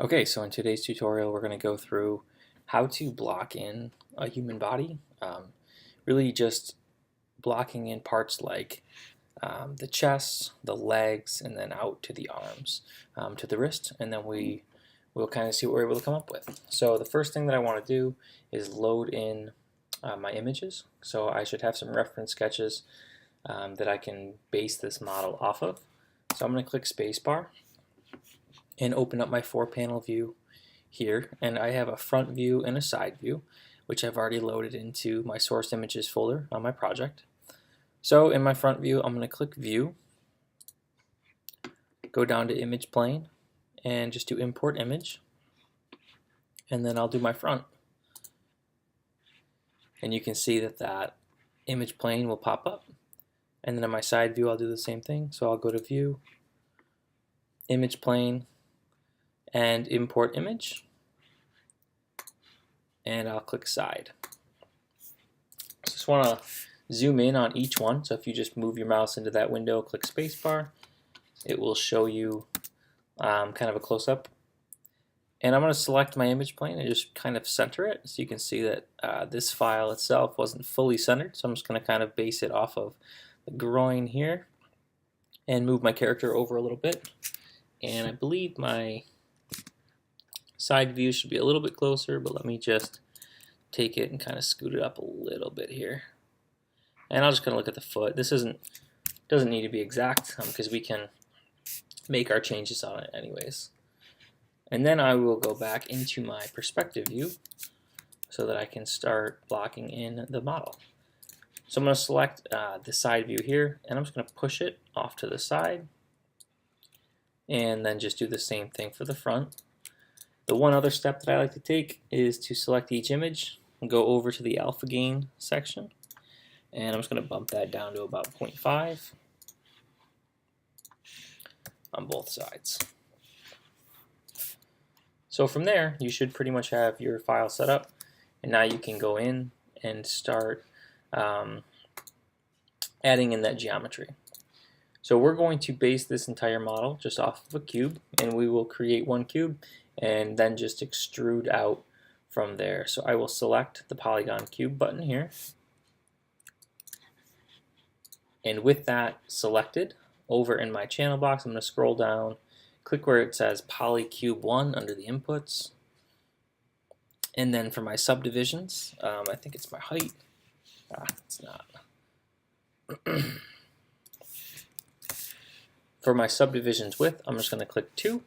Okay, so in today's tutorial, we're going to go through how to block in a human body. Really just blocking in parts like the chest, the legs, and then out to the arms, to the wrist, and then we'll kind of see what we're able to come up with. So the first thing that I want to do is load in my images. So I should have some reference sketches that I can base this model off of. So I'm going to click spacebar and open up my 4-panel view here, and I have a front view and a side view, which I've already loaded into my source images folder on my project. So in my front view, I'm going to click view, go down to image plane, and just do import image, and then I'll do my front. And you can see that that image plane will pop up. And then in my side view, I'll do the same thing. So I'll go to view, image plane, and import image, and I'll click side. Just want to zoom in on each one. So if you just move your mouse into that window, click spacebar, it will show you kind of a close-up. And I'm going to select my image plane and just kind of center it, so you can see that this file itself wasn't fully centered. So I'm just going to kind of base it off of the groin here and move my character over a little bit. And I believe my side view should be a little bit closer, but let me just take it and kind of scoot it up a little bit here. And I'll just kind of look at the foot. This doesn't need to be exact because we can make our changes on it anyways. And then I will go back into my perspective view so that I can start blocking in the model. So I'm going to select the side view here, and I'm just going to push it off to the side, and then just do the same thing for the front. The one other step that I like to take is to select each image and go over to the alpha gain section, and I'm just going to bump that down to about 0.5 on both sides. So from there, you should pretty much have your file set up, and now you can go in and start adding in that geometry. So we're going to base this entire model just off of a cube, and we will create one cube and then just extrude out from there. So I will select the Polygon Cube button here, and with that selected, over in my channel box, I'm going to scroll down, click where it says Polycube 1 under the inputs, and then for my subdivisions, I think it's my height. It's not. For my subdivisions width, I'm just going to click 2,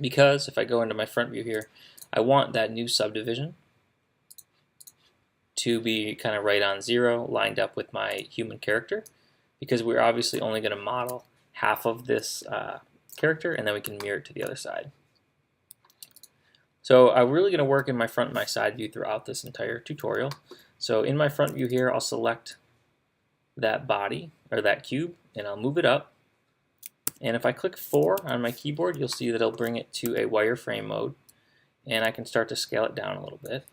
because if I go into my front view here, I want that new subdivision to be kind of right on 0, lined up with my human character, because we're obviously only going to model half of this character, and then we can mirror it to the other side. So I'm really going to work in my front and my side view throughout this entire tutorial. So in my front view here, I'll select that body, or that cube, and I'll move it up. And if I click 4 on my keyboard, you'll see that it'll bring it to a wireframe mode, and I can start to scale it down a little bit.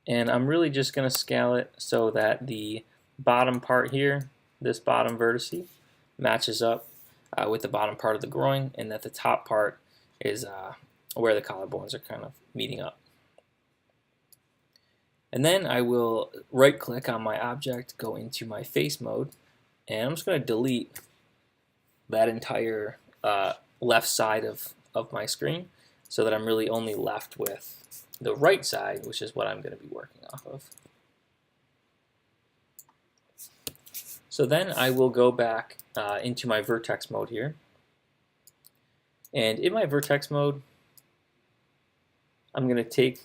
And I'm really just going to scale it so that the bottom part here, this bottom vertex, matches up with the bottom part of the groin, and that the top part is where the collarbones are kind of meeting up. And then I will right click on my object, go into my face mode, and I'm just going to delete that entire left side of my screen, so that I'm really only left with the right side, which is what I'm going to be working off of. So then I will go back into my vertex mode here, and in my vertex mode, I'm going to take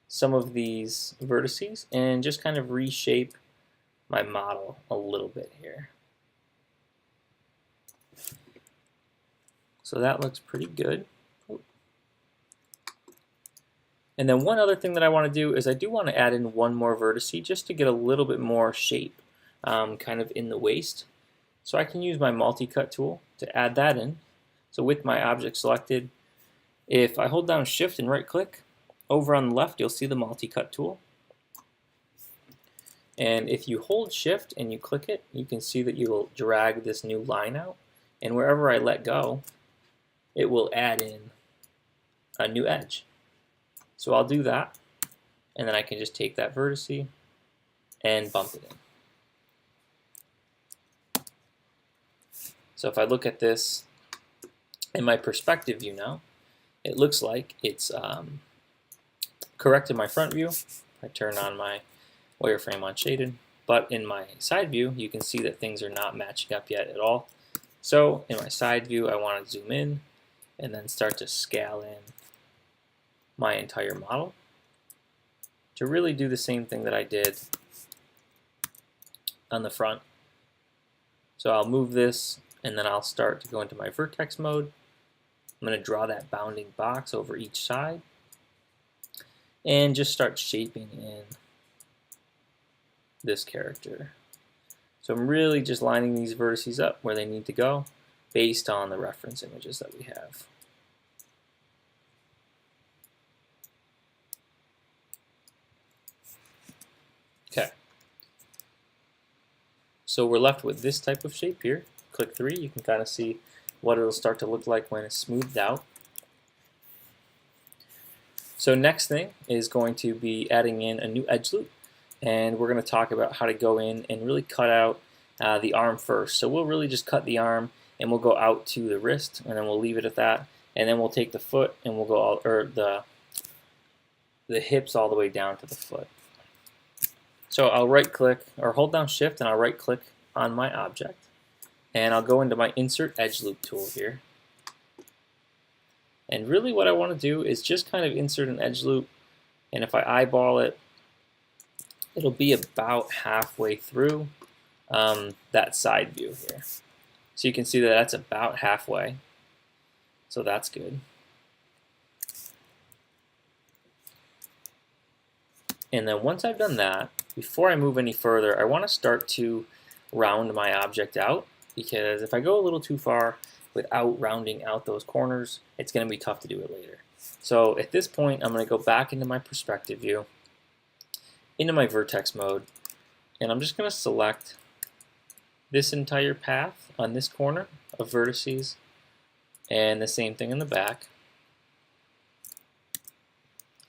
some of these vertices and just kind of reshape my model a little bit here. So that looks pretty good. And then one other thing that I want to do is I do want to add in one more vertex just to get a little bit more shape kind of in the waist. So I can use my multi-cut tool to add that in. So with my object selected, if I hold down Shift and right click, over on the left you'll see the multi-cut tool. And if you hold Shift and you click it, you can see that you will drag this new line out. and wherever I let go, it will add in a new edge. So I'll do that, and then I can just take that vertice and bump it in. So if I look at this in my perspective view now, it looks like it's correct in my front view. I turn on my wireframe on shaded, but in my side view, you can see that things are not matching up yet at all. So in my side view, I want to zoom in and then start to scale in my entire model to really do the same thing that I did on the front. So I'll move this, and then I'll start to go into my vertex mode. I'm going to draw that bounding box over each side and just start shaping in this character. So I'm really just lining these vertices up where they need to go based on the reference images that we have. Okay. So we're left with this type of shape here. Click 3, you can kind of see what it'll start to look like when it's smoothed out. So next thing is going to be adding in a new edge loop, and we're going to talk about how to go in and really cut out the arm first. So we'll really just cut the arm, and we'll go out to the wrist, and then we'll leave it at that, and then we'll take the foot and we'll go all, or the hips all the way down to the foot. So I'll right click or hold down shift, and I'll right click on my object, and I'll go into my insert edge loop tool here. And really what I want to do is just kind of insert an edge loop, and if I eyeball it, it'll be about halfway through that side view here. So you can see that that's about halfway, so that's good. And then once I've done that, before I move any further, I want to start to round my object out, because if I go a little too far without rounding out those corners, it's going to be tough to do it later. So at this point, I'm going to go back into my perspective view, into my vertex mode, and I'm just going to select this entire path on this corner of vertices, and the same thing in the back.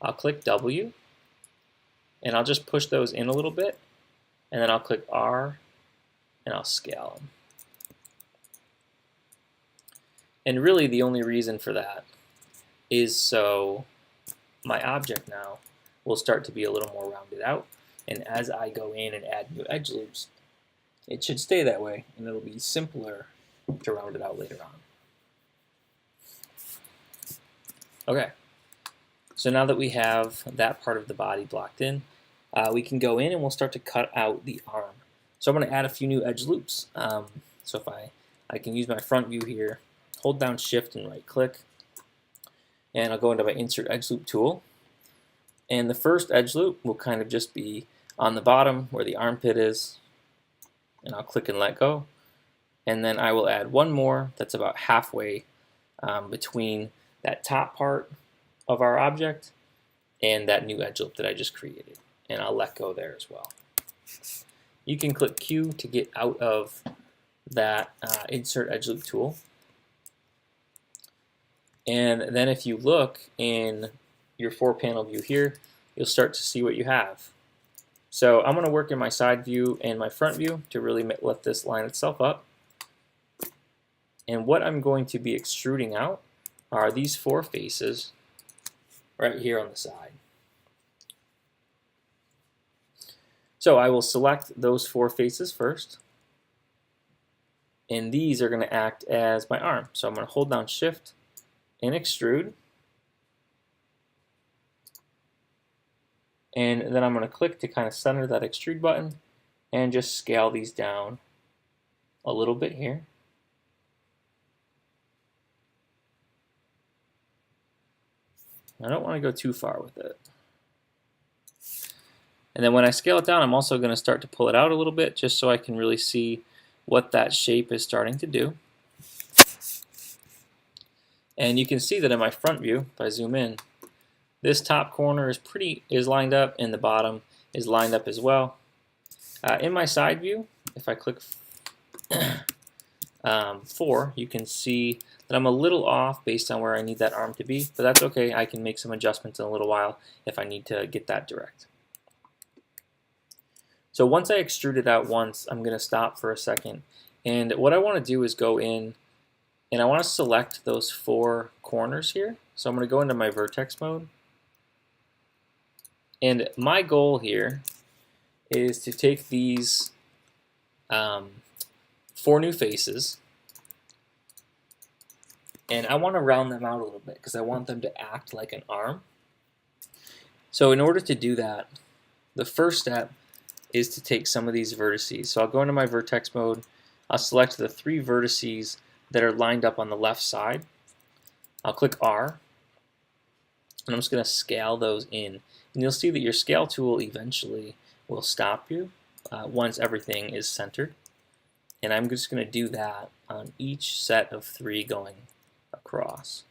I'll click W, and I'll just push those in a little bit, and then I'll click R, and I'll scale them. And really the only reason for that is so my object now will start to be a little more rounded out, and as I go in and add new edge loops, it should stay that way, and it'll be simpler to round it out later on. Okay, so now that we have that part of the body blocked in, we can go in and we'll start to cut out the arm. So I'm going to add a few new edge loops. So if I can use my front view here, hold down shift and right click, and I'll go into my insert edge loop tool. And the first edge loop will kind of just be on the bottom where the armpit is, and I'll click and let go. And then I will add one more that's about halfway between that top part of our object and that new edge loop that I just created, and I'll let go there as well. You can click Q to get out of that insert edge loop tool. And then if you look in your 4-panel view here, you'll start to see what you have. So I'm going to work in my side view and my front view to really let this line itself up. And what I'm going to be extruding out are these 4 faces right here on the side. So I will select those 4 faces first, and these are going to act as my arm. So I'm going to hold down shift and extrude, and then I'm going to click to kind of center that extrude button and just scale these down a little bit here. I don't want to go too far with it. And then when I scale it down, I'm also going to start to pull it out a little bit just so I can really see what that shape is starting to do. And you can see that in my front view, if I zoom in, this top corner is lined up, and the bottom is lined up as well. In my side view, if I click 4, you can see that I'm a little off based on where I need that arm to be, but that's okay. I can make some adjustments in a little while if I need to get that direct. So once I extrude it out once, I'm going to stop for a second. And what I want to do is go in and I want to select those 4 corners here. So I'm going to go into my vertex mode. And my goal here is to take these 4 new faces, and I want to round them out a little bit because I want them to act like an arm. So in order to do that, the first step is to take some of these vertices. So I'll go into my vertex mode, I'll select the 3 vertices that are lined up on the left side. I'll click R, and I'm just going to scale those in. And you'll see that your scale tool eventually will stop you once everything is centered. And I'm just going to do that on each set of 3 going across.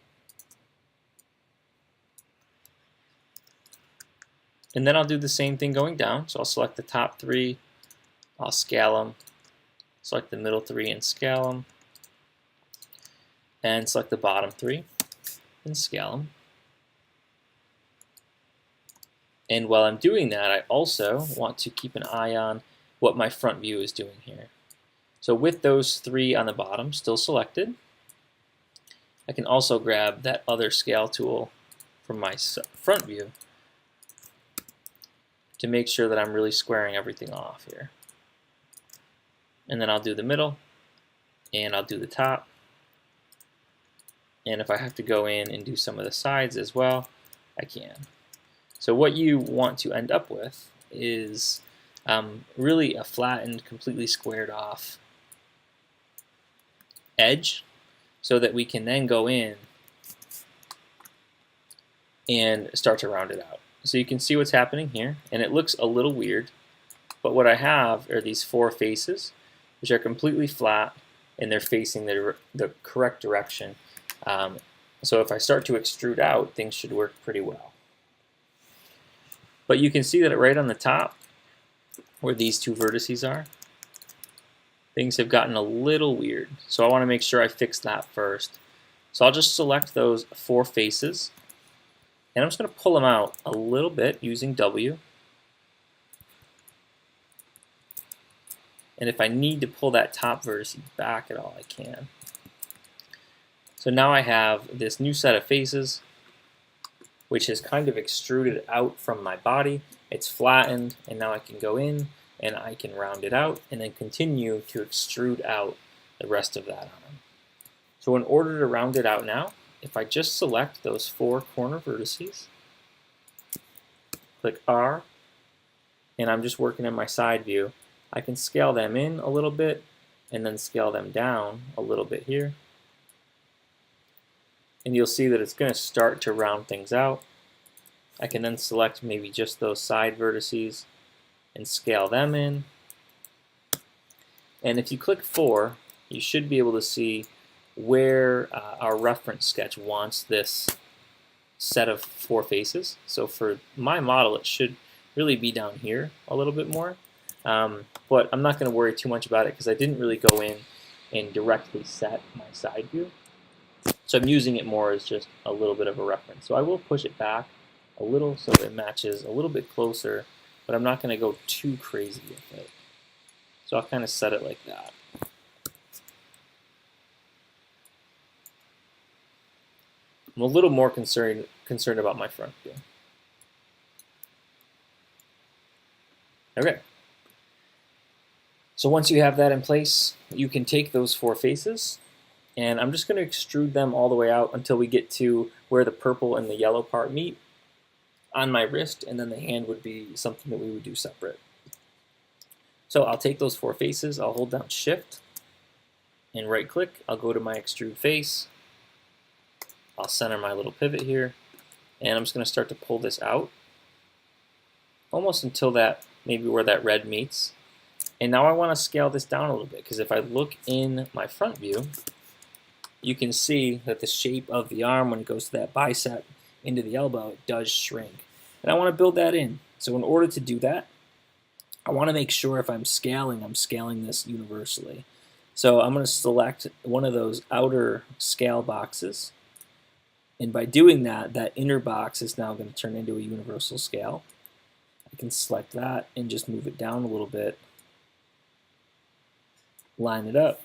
And then I'll do the same thing going down. So I'll select the top 3, I'll scale them, select the middle 3 and scale them, and select the bottom 3 and scale them. And while I'm doing that, I also want to keep an eye on what my front view is doing here. So with those 3 on the bottom still selected, I can also grab that other scale tool from my front view to make sure that I'm really squaring everything off here. And then I'll do the middle, and I'll do the top. And if I have to go in and do some of the sides as well, I can. So what you want to end up with is really a flattened, completely squared off edge, so that we can then go in and start to round it out. So you can see what's happening here, and it looks a little weird, but what I have are these 4 faces, which are completely flat, and they're facing the correct direction. So if I start to extrude out, things should work pretty well. But you can see that right on the top, where these 2 vertices are, things have gotten a little weird. So I want to make sure I fix that first. So I'll just select those 4 faces, and I'm just going to pull them out a little bit using W. And if I need to pull that top vertex back at all, I can. So now I have this new set of faces, which is kind of extruded out from my body. It's flattened, and now I can go in and I can round it out and then continue to extrude out the rest of that arm. So in order to round it out now, if I just select those 4 corner vertices, click R, and I'm just working in my side view, I can scale them in a little bit and then scale them down a little bit here. And you'll see that it's going to start to round things out. I can then select maybe just those side vertices and scale them in. And if you click 4, you should be able to see where our reference sketch wants this set of 4 faces. So for my model, it should really be down here a little bit more. But I'm not going to worry too much about it because I didn't really go in and directly set my side view. So I'm using it more as just a little bit of a reference. So I will push it back a little so it matches a little bit closer, but I'm not going to go too crazy with it. So I'll kind of set it like that. I'm a little more concerned about my front view. Okay. So once you have that in place, you can take those 4 faces, and I'm just going to extrude them all the way out until we get to where the purple and the yellow part meet on my wrist, and then the hand would be something that we would do separate. So I'll take those 4 faces, I'll hold down Shift and right click, I'll go to my Extrude Face, I'll center my little pivot here, and I'm just going to start to pull this out almost until that maybe where that red meets. And now I want to scale this down a little bit, because if I look in my front view, you can see that the shape of the arm when it goes to that bicep into the elbow, it does shrink. And I want to build that in. So in order to do that, I want to make sure if I'm scaling this universally. So I'm going to select one of those outer scale boxes. And by doing that, that inner box is now going to turn into a universal scale. I can select that and just move it down a little bit. Line it up.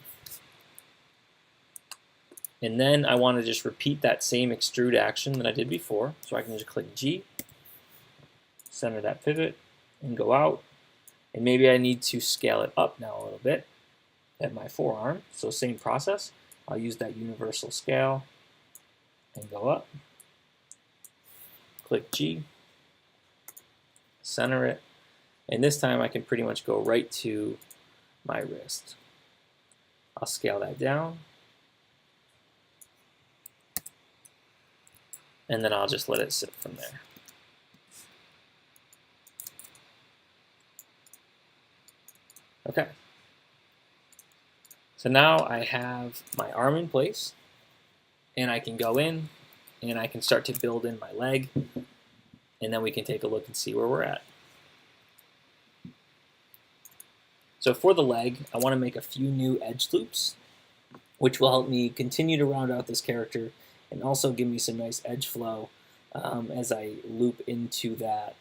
And then I want to just repeat that same extrude action that I did before. So I can just click G, center that pivot, and go out. And maybe I need to scale it up now a little bit at my forearm. So same process. I'll use that universal scale and go up. Click G, center it. And this time I can pretty much go right to my wrist. I'll scale that down. And then I'll just let it sit from there. Okay. So now I have my arm in place, and I can go in and I can start to build in my leg, and then we can take a look and see where we're at. So for the leg, I want to make a few new edge loops, which will help me continue to round out this character and also give me some nice edge flow as I loop into that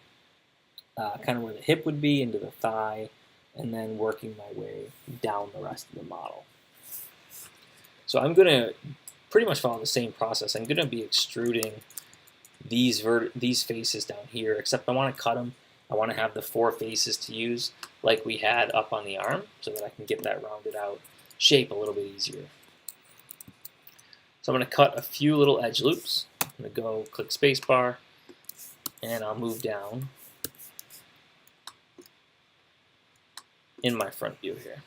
kind of where the hip would be, into the thigh, and then working my way down the rest of the model. So I'm going to pretty much follow the same process. I'm going to be extruding these faces down here, except I want to cut them. I want to have the 4 faces to use like we had up on the arm so that I can get that rounded out shape a little bit easier. So I'm going to cut a few little edge loops. I'm going to go click spacebar, and I'll move down in my front view here.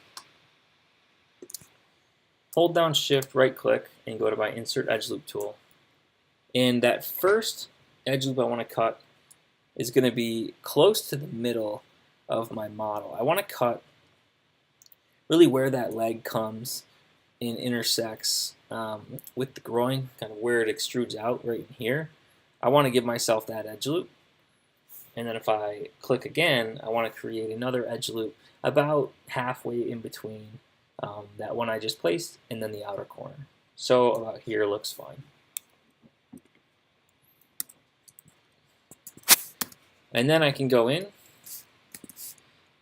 Hold down Shift, right click, and go to my Insert Edge Loop tool. And that first edge loop I want to cut is going to be close to the middle of my model. I want to cut really where that leg comes and intersects with the groin, kind of where it extrudes out right in here. I want to give myself that edge loop. And then if I click again, I want to create another edge loop about halfway in between that one I just placed and then the outer corner. So about here looks fine. And then I can go in,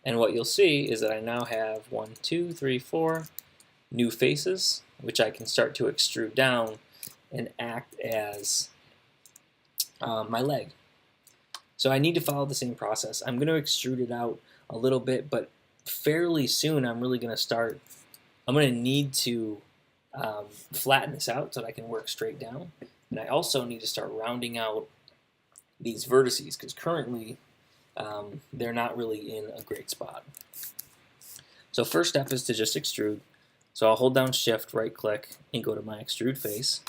and what you'll see is that I now have 1, 2, 3, 4 new faces, which I can start to extrude down and act as my leg. So I need to follow the same process. I'm going to extrude it out a little bit, but fairly soon I'm really going to need to flatten this out so that I can work straight down. And I also need to start rounding out these vertices because currently they're not really in a great spot. So first step is to just extrude. So I'll hold down Shift, right click, and go to my Extrude Face.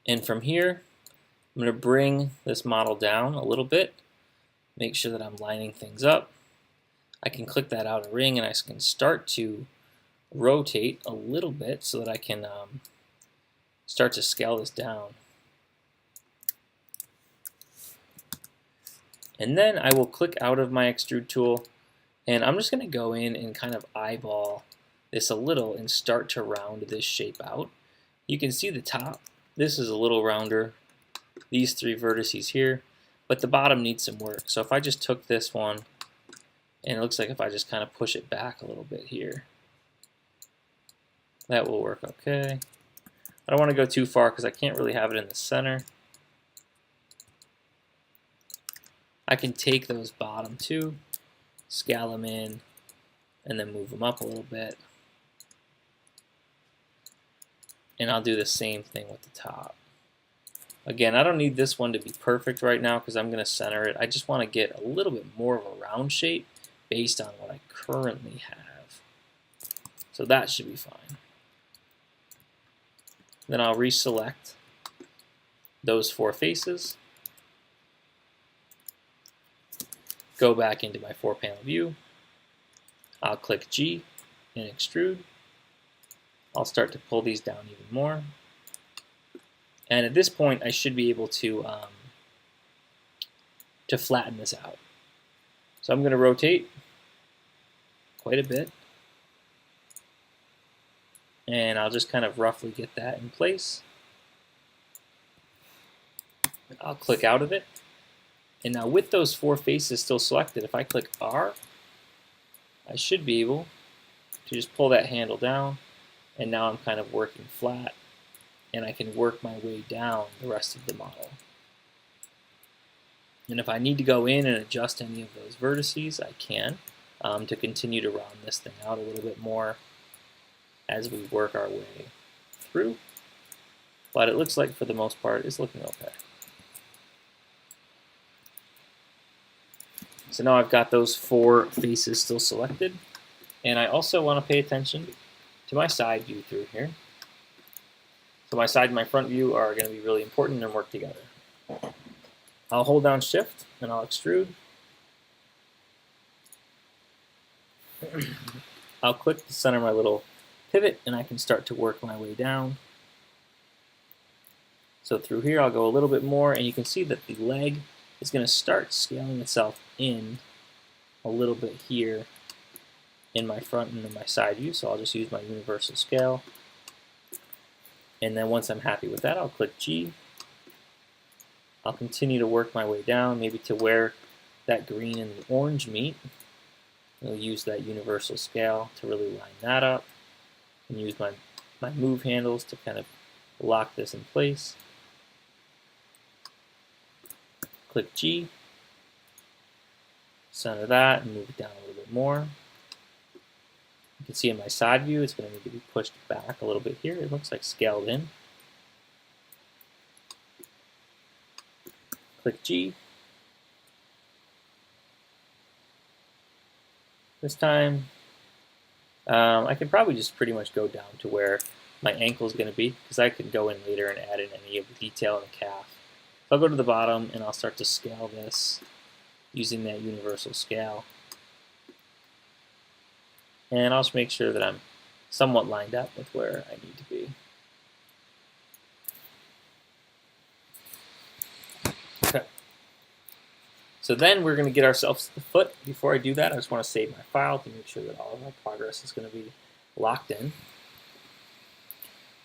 And from here, I'm going to bring this model down a little bit, make sure that I'm lining things up. I can click that outer ring and I can start to rotate a little bit so that I can start to scale this down. And then I will click out of my extrude tool, and I'm just going to go in and kind of eyeball this a little and start to round this shape out. You can see the top. This is a little rounder. These 3 vertices here, but the bottom needs some work. So if I just took this one, and it looks like if I just kind of push it back a little bit here, that will work okay. I don't want to go too far because I can't really have it in the center. I can take those bottom 2, scale them in, and then move them up a little bit. And I'll do the same thing with the top. Again, I don't need this one to be perfect right now because I'm going to center it. I just want to get a little bit more of a round shape based on what I currently have. So that should be fine. Then I'll reselect those 4 faces. Go back into my 4-panel view. I'll click G and extrude. I'll start to pull these down even more. And at this point, I should be able to flatten this out. So I'm going to rotate quite a bit. And I'll just kind of roughly get that in place. I'll click out of it. And now with those 4 faces still selected, if I click R, I should be able to just pull that handle down, and now I'm kind of working flat, and I can work my way down the rest of the model. And if I need to go in and adjust any of those vertices, I can, to continue to round this thing out a little bit more as we work our way through. But it looks like for the most part it's looking okay. So now I've got those 4 faces still selected, and I also want to pay attention to my side view through here. So my side and my front view are going to be really important and work together. I'll hold down Shift and I'll extrude. I'll click to center my little pivot and I can start to work my way down. So through here I'll go a little bit more, and you can see that the leg is going to start scaling itself in a little bit here in my front and in my side view. So I'll just use my universal scale. And then once I'm happy with that, I'll click G. I'll continue to work my way down, maybe to where that green and the orange meet. I'll use that universal scale to really line that up, and use my move handles to kind of lock this in place. Click G, center that, and move it down a little bit more. You can see in my side view it's going to need to be pushed back a little bit here. It looks like scaled in. Click G. This time, I can probably just pretty much go down to where my ankle is going to be, because I can go in later and add in any of the detail in the calf. So I'll go to the bottom and I'll start to scale this using that universal scale. And I'll just make sure that I'm somewhat lined up with where I need to be. Okay. So then we're going to get ourselves to the foot. Before I do that, I just want to save my file to make sure that all of my progress is going to be locked in.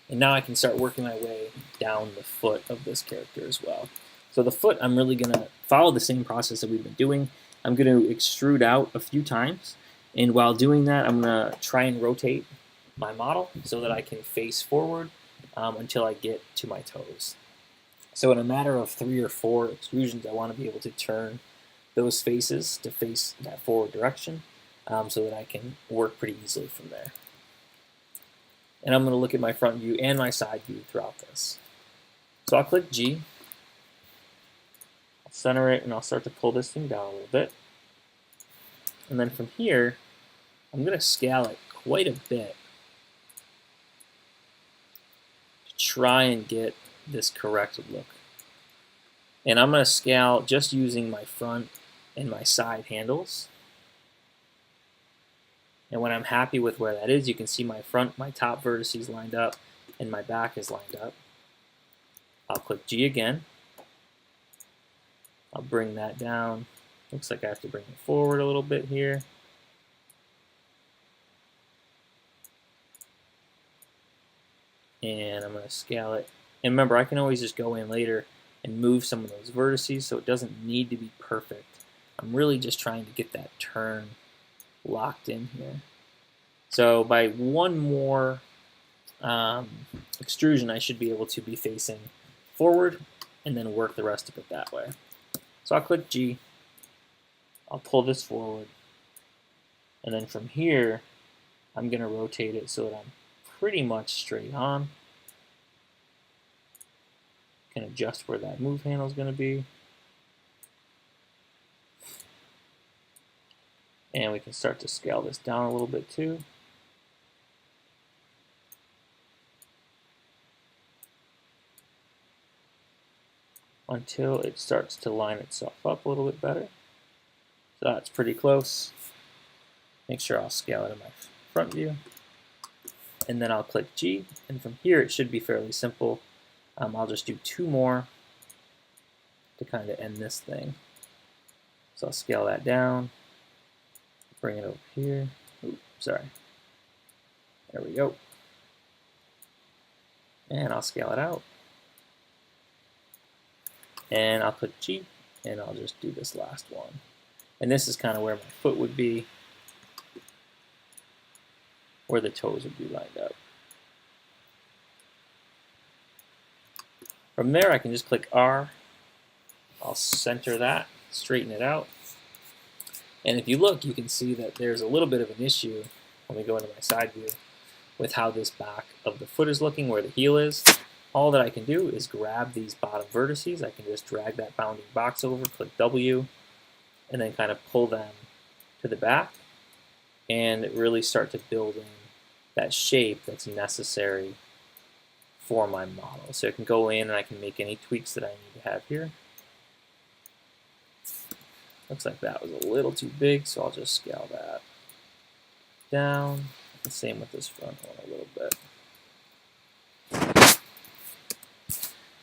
And now I can start working my way down the foot of this character as well. So the foot, I'm really going to follow the same process that we've been doing. I'm going to extrude out a few times. And while doing that, I'm going to try and rotate my model so that I can face forward until I get to my toes. So in a matter of 3 or 4 extrusions, I want to be able to turn those faces to face that forward direction so that I can work pretty easily from there. And I'm going to look at my front view and my side view throughout this. So I'll click G, I'll center it, and I'll start to pull this thing down a little bit. And then from here, I'm going to scale it quite a bit to try and get this corrected look. And I'm going to scale just using my front and my side handles. And when I'm happy with where that is, you can see my front, my top vertices lined up, and my back is lined up. I'll click G again. I'll bring that down. Looks like I have to bring it forward a little bit here. And I'm going to scale it. And remember, I can always just go in later and move some of those vertices, so it doesn't need to be perfect. I'm really just trying to get that turn locked in here. So by one more extrusion, I should be able to be facing forward and then work the rest of it that way. So I'll click G. I'll pull this forward, and then from here I'm going to rotate it so that I'm pretty much straight on. Can adjust where that move handle is going to be, and we can start to scale this down a little bit too. Until it starts to line itself up a little bit better. So that's pretty close. Make sure I'll scale it in my front view. And then I'll click G, and from here it should be fairly simple. I'll just do 2 more to kind of end this thing. So I'll scale that down, bring it over here. Ooh. sorry. There we go. And I'll scale it out. And I'll put G, and I'll just do this last one. And this is kind of where my foot would be, where the toes would be lined up. From there, I can just click R. I'll center that, straighten it out. And if you look, you can see that there's a little bit of an issue when we go into my side view with how this back of the foot is looking, where the heel is. All that I can do is grab these bottom vertices. I can just drag that bounding box over, click W, and then kind of pull them to the back and really start to build in that shape that's necessary for my model. So I can go in and I can make any tweaks that I need to have here. Looks like that was a little too big, so I'll just scale that down. And same with this front one a little bit.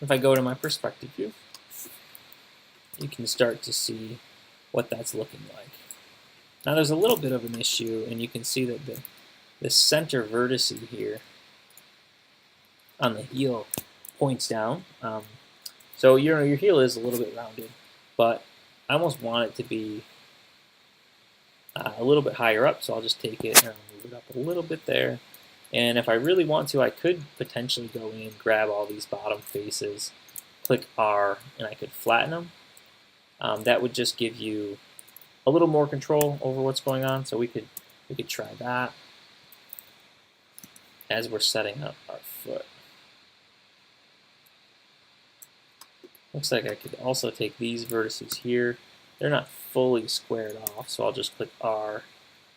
If I go to my perspective view, you can start to see what that's looking like. Now there's a little bit of an issue, and you can see that the center vertex here on the heel points down. So your heel is a little bit rounded, but I almost want it to be a little bit higher up, so I'll just take it and I'll move it up a little bit there. And if I really want to, I could potentially go in, grab all these bottom faces, click R, and I could flatten them. That would just give you a little more control over what's going on, so we could try that as we're setting up our foot. Looks like I could also take these vertices here. They're not fully squared off, so I'll just click R,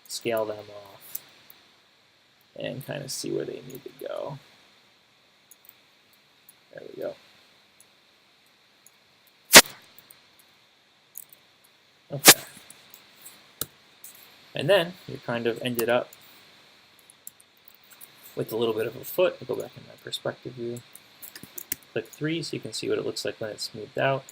scale them off, and kind of see where they need to go. There we go. Okay. And then you kind of ended up with a little bit of a foot. I'll go back in my perspective view. Click 3 so you can see what it looks like when it's smoothed out.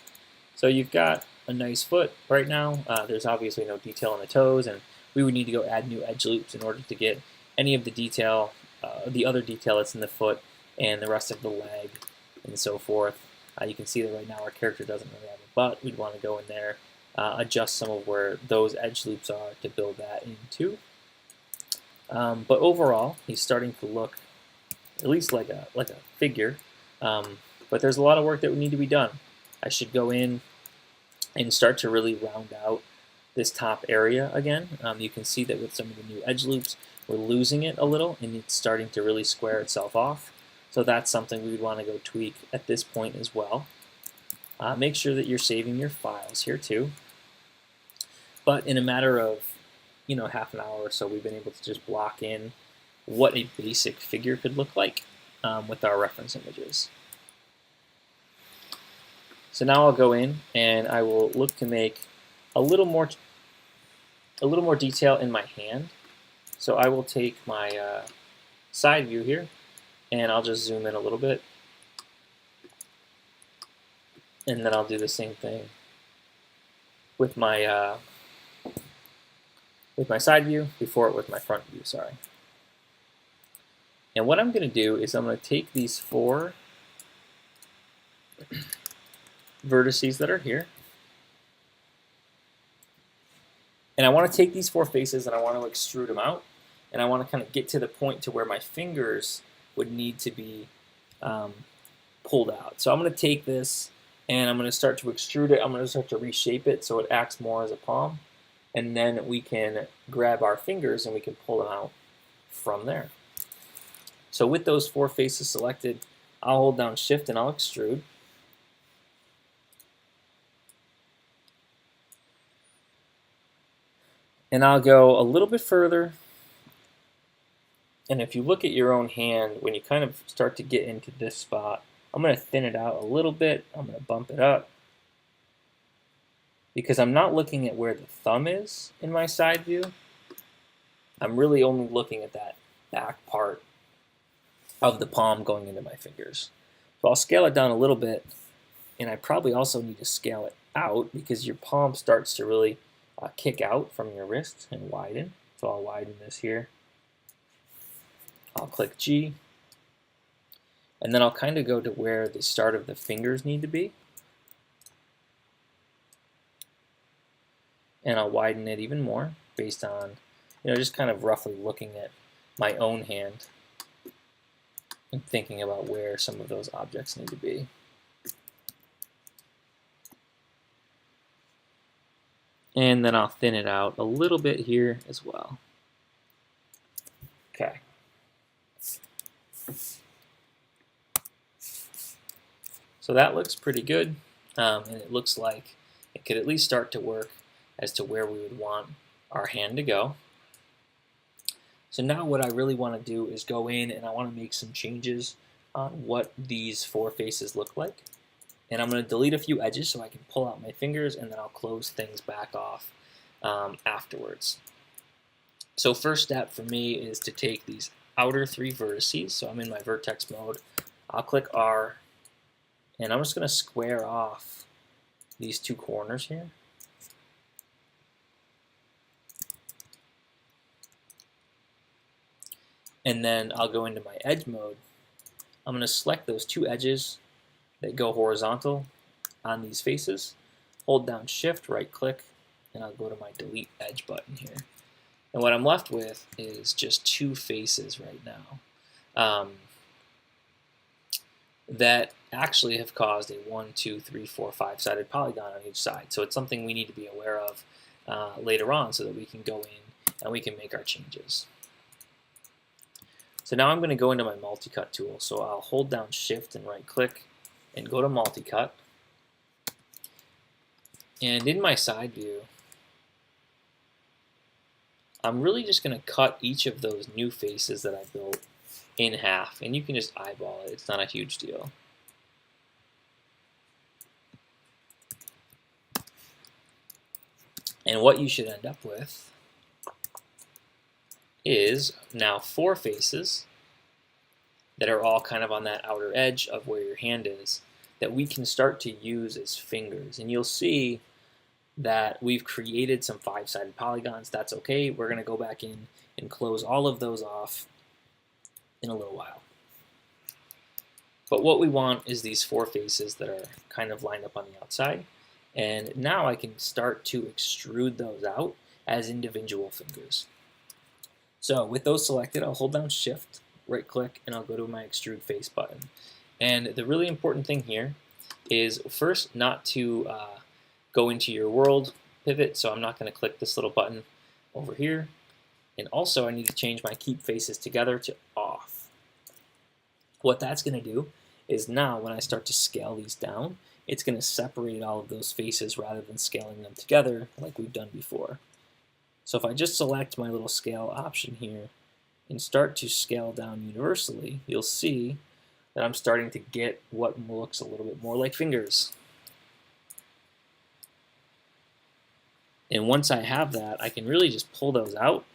So you've got a nice foot right now. There's obviously no detail on the toes, and we would need to go add new edge loops in order to get any of the detail, the other detail that's in the foot and the rest of the leg and so forth. You can see that right now our character doesn't really have a butt. We'd want to go in there, adjust some of where those edge loops are to build that in too. But overall, he's starting to look at least like a figure. But there's a lot of work that would need to be done. I should go in and start to really round out this top area again. You can see that with some of the new edge loops, we're losing it a little, and it's starting to really square itself off. So that's something we would want to go tweak at this point as well. Make sure that you're saving your files here too. But in a matter of half an hour or so, we've been able to just block in what a basic figure could look like with our reference images. So now I'll go in and I will look to make a little more detail in my hand. So I will take my side view here and I'll just zoom in a little bit, and then I'll do the same thing with my side view before it with my front view. Sorry. And what I'm going to do is I'm going to take these 4 vertices that are here, and I want to take these 4 faces and I want to extrude them out, and I want to kind of get to the point to where my fingers would need to be pulled out. So I'm going to take this and I'm going to start to extrude it. I'm going to start to reshape it so it acts more as a palm, and then we can grab our fingers and we can pull them out from there. So with those 4 faces selected, I'll hold down Shift and I'll extrude. And I'll go a little bit further. And if you look at your own hand, when you kind of start to get into this spot, I'm going to thin it out a little bit. I'm going to bump it up, because I'm not looking at where the thumb is in my side view. I'm really only looking at that back part of the palm going into my fingers. So I'll scale it down a little bit, and I probably also need to scale it out because your palm starts to really kick out from your wrist and widen. So I'll widen this here. click G, and then I'll kind of go to where the start of the fingers need to be, and I'll widen it even more based on, just kind of roughly looking at my own hand and thinking about where some of those objects need to be. And then I'll thin it out a little bit here as well. Okay. So that looks pretty good, and it looks like it could at least start to work as to where we would want our hand to go. So now what I really want to do is go in and I want to make some changes on what these four faces look like. And I'm going to delete a few edges so I can pull out my fingers, and then I'll close things back off afterwards. So first step for me is to take these outer three vertices. So I'm in my vertex mode. I'll click R, and I'm just going to square off these two corners here. And then I'll go into my edge mode. I'm going to select those two edges that go horizontal on these faces, hold down Shift, right click, and I'll go to my delete edge button here. And what I'm left with is just two faces right now that actually have caused a 1, 2, 3, 4, 5-sided polygon on each side. So it's something we need to be aware of later on so that we can go in and we can make our changes. So now I'm going to go into my multi-cut tool. So I'll hold down Shift and right click and go to multi-cut. And in my side view, I'm really just going to cut each of those new faces that I built in half. And you can just eyeball it. It's not a huge deal. And what you should end up with is now four faces that are all kind of on that outer edge of where your hand is that we can start to use as fingers. And you'll see that we've created some 5-sided polygons. That's okay. We're going to go back in and close all of those off in a little while. But what we want is these four faces that are kind of lined up on the outside. And now I can start to extrude those out as individual fingers. So with those selected, I'll hold down Shift, right click, and I'll go to my Extrude Face button. And the really important thing here is first not to go into your world pivot, so I'm not going to click this little button over here. And also I need to change my keep faces together to off. What that's going to do is now when I start to scale these down, it's going to separate all of those faces rather than scaling them together like we've done before. So if I just select my little scale option here and start to scale down universally, you'll see that I'm starting to get what looks a little bit more like fingers. And once I have that, I can really just pull those out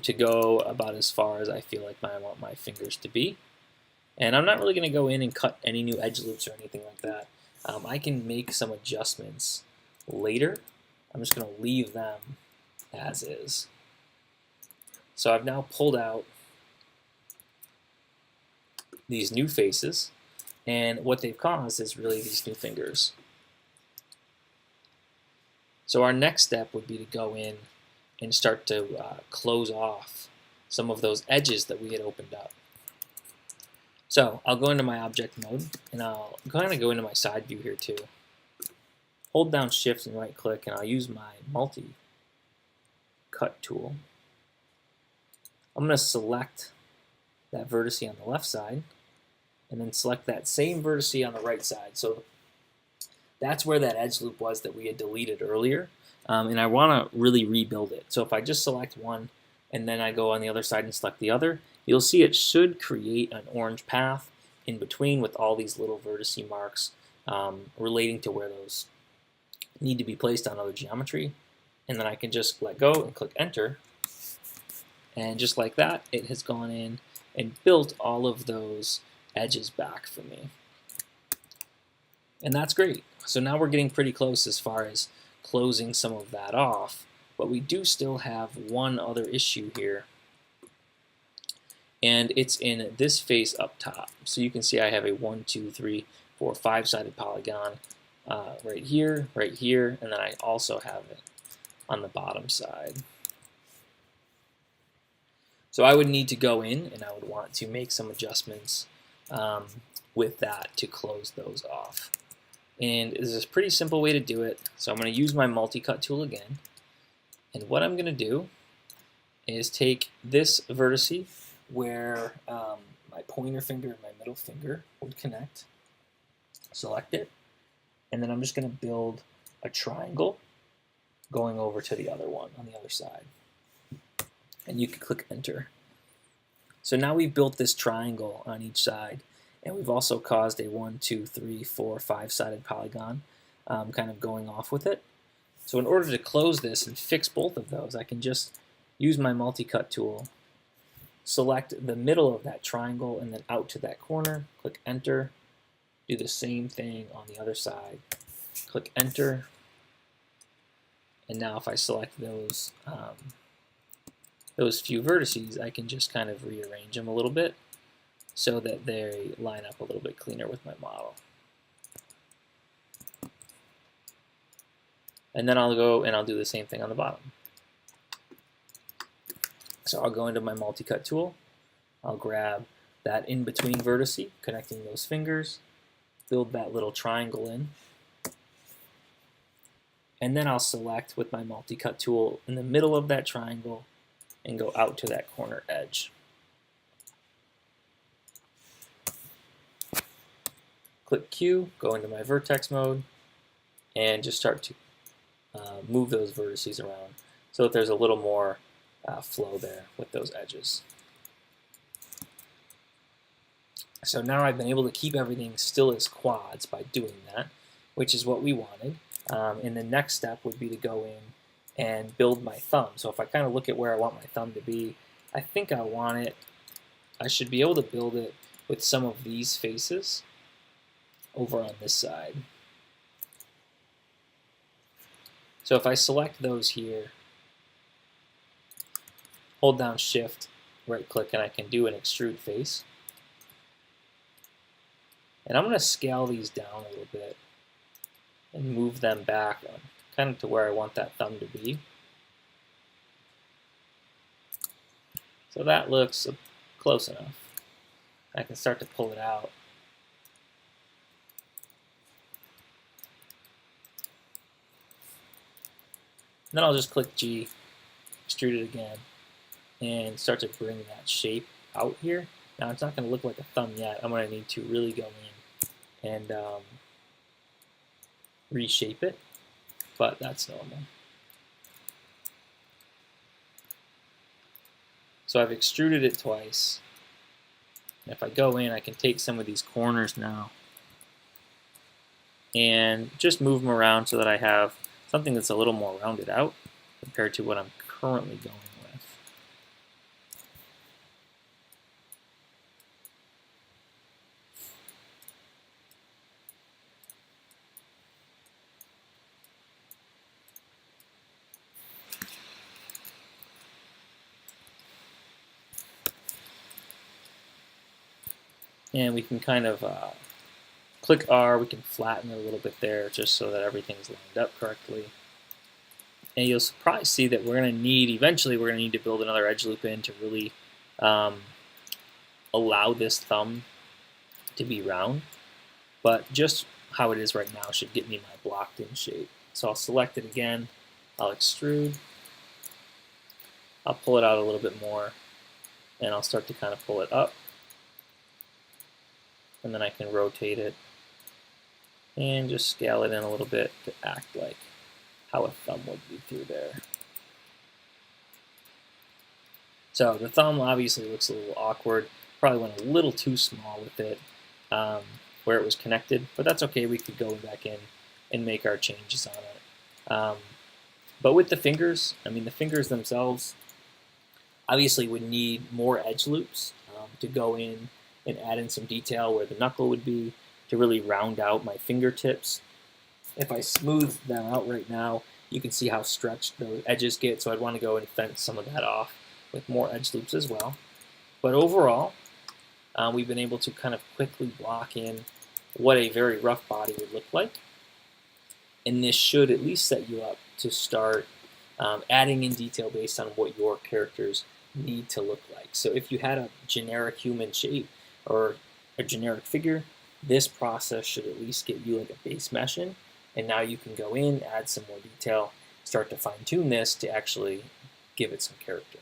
to go about as far as I feel like I want my fingers to be. And I'm not really going to go in and cut any new edge loops or anything like that. I can make some adjustments later. I'm just going to leave them as is. So I've now pulled out these new faces, and what they've caused is really these new fingers. So our next step would be to go in and start to close off some of those edges that we had opened up. So I'll go into my object mode, and I'll kind of go into my side view here too. Hold down Shift and right click, and I'll use my multi-cut tool. I'm going to select that vertice on the left side, and then select that same vertice on the right side. So that's where that edge loop was that we had deleted earlier, and I want to really rebuild it. So if I just select one, and then I go on the other side and select the other, you'll see it should create an orange path in between with all these little vertice marks relating to where those need to be placed on other geometry. And then I can just let go and click Enter. And just like that, it has gone in and built all of those edges back for me. And that's great. So now we're getting pretty close as far as closing some of that off. But we do still have one other issue here and it's in this face up top. So you can see I have a 1, 2, 3, 4, 5-sided polygon right here, and then I also have it on the bottom side. So I would need to go in and I would want to make some adjustments with that to close those off. And this is a pretty simple way to do it. So I'm going to use my multi-cut tool again. And what I'm going to do is take this vertice where my pointer finger and my middle finger would connect, select it, and then I'm just going to build a triangle going over to the other one on the other side. And you can click enter. So now we've built this triangle on each side, and we've also caused a 1, 2, 3, 4, 5-sided polygon kind of going off with it. So in order to close this and fix both of those, I can just use my multi-cut tool, select the middle of that triangle and then out to that corner, click enter, do the same thing on the other side, click enter, and now if I select those few vertices, I can just kind of rearrange them a little bit so that they line up a little bit cleaner with my model. And then I'll go and I'll do the same thing on the bottom. So I'll go into my multi-cut tool, I'll grab that in-between vertice, connecting those fingers, build that little triangle in, and then I'll select with my multi-cut tool in the middle of that triangle and go out to that corner edge. Click Q, go into my vertex mode, and just start to move those vertices around so that there's a little more flow there with those edges. So now I've been able to keep everything still as quads by doing that, which is what we wanted. And the next step would be to go in and build my thumb. So if I kind of look at where I want my thumb to be, I think I should be able to build it with some of these faces over on this side. So if I select those here, hold down Shift, right click, and I can do an Extrude Face. And I'm going to scale these down a little bit and move them back kind of to where I want that thumb to be. So that looks close enough. I can start to pull it out. Then I'll just click G, extrude it again, and start to bring that shape out here. Now it's not going to look like a thumb yet. I'm going to need to really go in and reshape it, but that's normal. So I've extruded it twice. And if I go in, I can take some of these corners now and just move them around so that I have something that's a little more rounded out compared to what I'm currently going with. And we can kind of click R, we can flatten it a little bit there just so that everything's lined up correctly. And you'll probably see that eventually we're going to need to build another edge loop in to really allow this thumb to be round. But just how it is right now should get me my blocked in shape. So I'll select it again, I'll extrude, I'll pull it out a little bit more, and I'll start to kind of pull it up. And then I can rotate it and just scale it in a little bit to act like how a thumb would be through there. So the thumb obviously looks a little awkward. Probably went a little too small with it where it was connected, but that's okay. We could go back in and make our changes on it. But with the fingers, the fingers themselves obviously would need more edge loops to go in and add in some detail where the knuckle would be to really round out my fingertips. If I smooth them out right now, you can see how stretched the edges get, so I'd want to go and fence some of that off with more edge loops as well. But overall, we've been able to kind of quickly block in what a very rough body would look like. And this should at least set you up to start adding in detail based on what your characters need to look like. So if you had a generic human shape or a generic figure, this process should at least get you like a base mesh in, and now you can go in, add some more detail, start to fine tune this to actually give it some character.